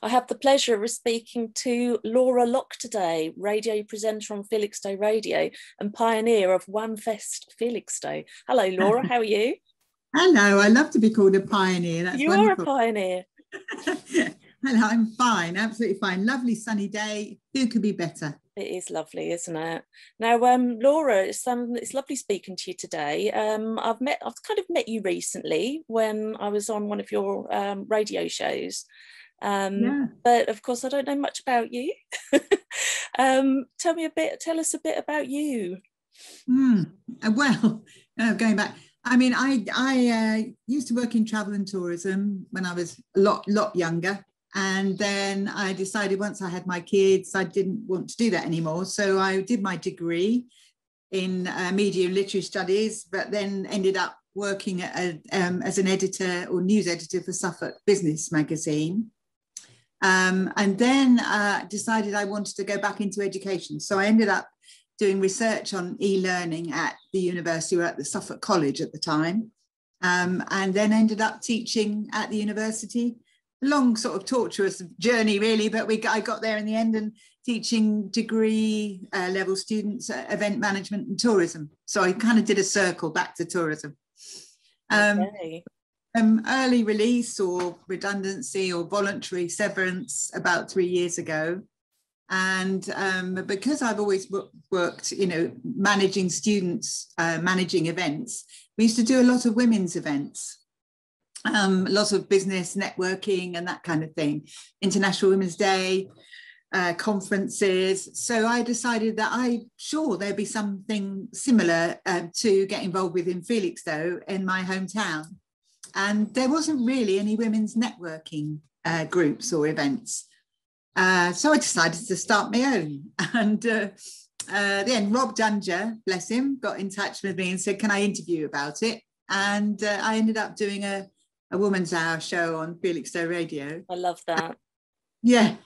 I have the pleasure of speaking to Locke today, radio presenter on Felixstowe Radio and pioneer of WAMfest Felixstowe. Hello, Laura, how are you? Hello, I love to be called a pioneer. That's you wonderful. Are a pioneer. Hello, I'm fine, absolutely fine. Lovely sunny day. Who could be better? It is lovely, isn't it? Now, Laura, it's lovely speaking to you today. I've kind of met you recently when I was on one of your radio shows. But of course, I don't know much about you. Tell us a bit about you. Well, going back, I mean, I used to work in travel and tourism when I was a lot younger. And then I decided once I had my kids, I didn't want to do that anymore. So I did my degree in media and literary studies, but then ended up working as an editor or news editor for Suffolk Business magazine. And then decided I wanted to go back into education. So I ended up doing research on e-learning at the university, or at the Suffolk College at the time, and then ended up teaching at the university. A long sort of tortuous journey really, but I got there in the end, and teaching degree level students event management and tourism. So I kind of did a circle back to tourism. Okay. Early release or redundancy or voluntary severance about 3 years ago. And because I've always worked, managing students, managing events, we used to do a lot of women's events. A lot of business networking and that kind of thing, International Women's Day, conferences. So I decided that there'd be something similar to get involved with in Felixstowe in my hometown. And there wasn't really any women's networking groups or events. So I decided to start my own. And then Rob Dunger, bless him, got in touch with me and said, can I interview about it? And I ended up doing a Woman's Hour show on Felixstowe Radio. I love that. Yeah.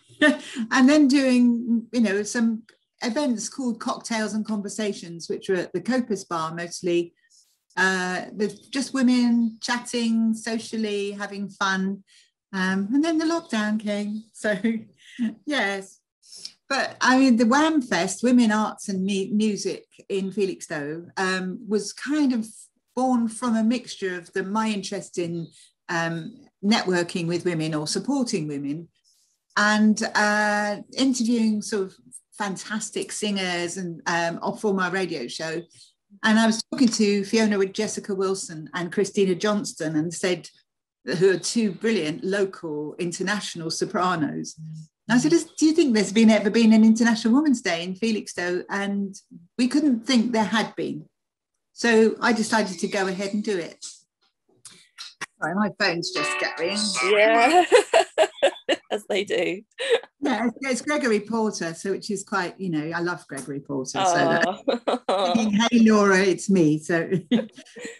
And then doing, some events called Cocktails and Conversations, which were at the Copus Bar mostly, with just women chatting socially, having fun. And then the lockdown came. So, yes. But I mean, the WAMfest, Women, Arts and Music in Felixstowe, was kind of born from a mixture of my interest in networking with women or supporting women, and interviewing sort of fantastic singers and for my radio show. And I was talking to Fiona with Jessica Wilson and Christina Johnston, and said, who are two brilliant local international sopranos. And I said, do you think there's ever been an International Women's Day in Felixstowe? And we couldn't think there had been. So I decided to go ahead and do it. Sorry, my phone's just going. Yeah, as they do. Yeah, it's Gregory Porter, which is quite, I love Gregory Porter. So hey, Laura, it's me. So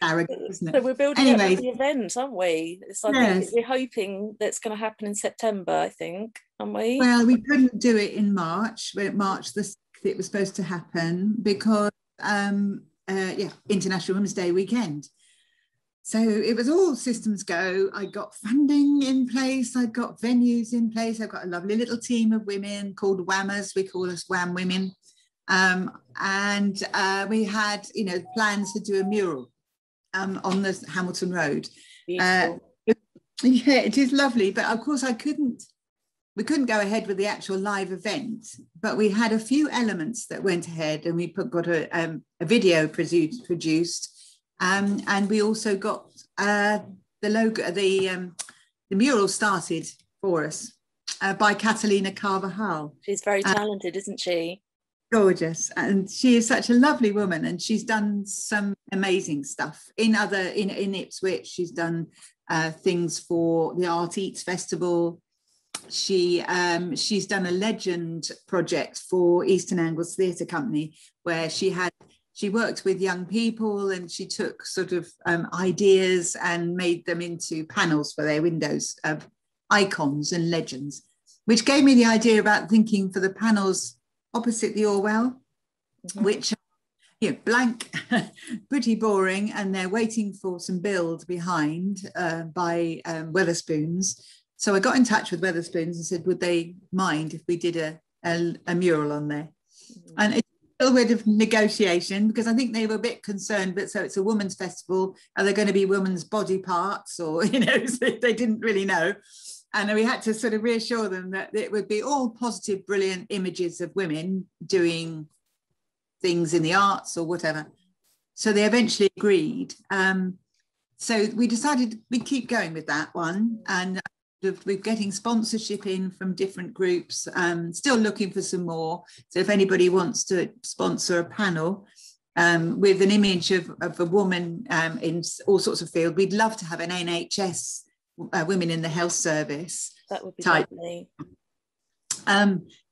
arrogant, isn't it? So we're building up the event, aren't we? We're hoping that's going to happen in September, I think, aren't we? Well, we couldn't do it in March, but March the 6th it was supposed to happen because International Women's Day weekend. So it was all systems go. I got funding in place. I got venues in place. I've got a lovely little team of women called WAMers. We call us WAM Women. And we had, plans to do a mural on the Hamilton Road. Beautiful. Yeah, it is lovely. But of course, we couldn't go ahead with the actual live event, but we had a few elements that went ahead, and we got a video produced. And we also got the logo, the mural started for us by Catalina Carvajal. She's very talented, isn't she? Gorgeous. And she is such a lovely woman, and she's done some amazing stuff in Ipswich. She's done things for the Art Eats Festival. She's done a legend project for Eastern Angles Theatre Company, where she worked with young people, and she took sort of ideas and made them into panels for their windows of icons and legends, which gave me the idea about thinking for the panels opposite the Orwell, which are blank, pretty boring, and they're waiting for some build behind by Wetherspoons. So I got in touch with Wetherspoons and said, would they mind if we did a mural on there? Mm-hmm. And it's a little bit of negotiation, because I think they were a bit concerned, but so it's a women's festival, are there going to be women's body parts, or, you know, so they didn't really know. And we had to sort of reassure them that it would be all positive, brilliant images of women doing things in the arts or whatever. So they eventually agreed. So we decided we'd keep going with that one, and we're getting sponsorship in from different groups, still looking for some more. So if anybody wants to sponsor a panel with an image of a woman in all sorts of fields, we'd love to have an NHS Women in the Health Service. That would be type. lovely.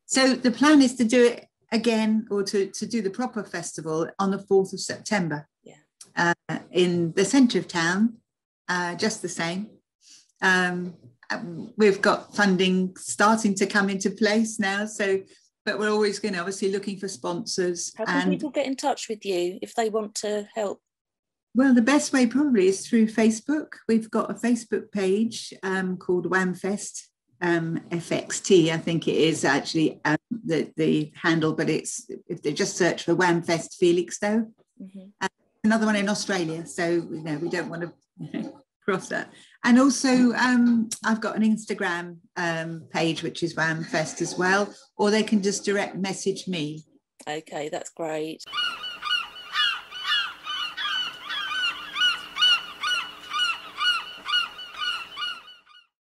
So the plan is to do it again, or to do the proper festival on the 4th of September. Yeah. In the centre of town, just the same. We've got funding starting to come into place now, so, but we're always going to obviously looking for sponsors. How can people get in touch with you if they want to help? Well, the best way probably is through Facebook. We've got a Facebook page called WAMfest, FXT, I think it is actually the handle, but it's, if they just search for WAMfest Felixstowe. Mm-hmm. Another one in Australia, so you know, we don't want to cross that. And also I've got an Instagram page, which is WAMfest as well, or they can just direct message me. Okay, that's great.